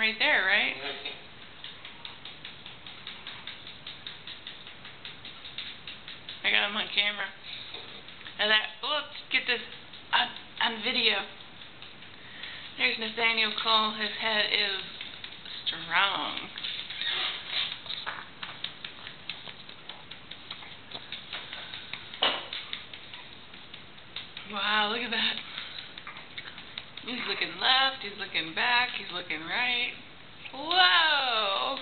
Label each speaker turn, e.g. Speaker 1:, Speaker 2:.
Speaker 1: right there, right? I got him on camera. And let's get this on video. There's Nathaniel Cole. His head is strong. Wow, look at that. He's looking left, he's looking back, he's looking right. Whoa!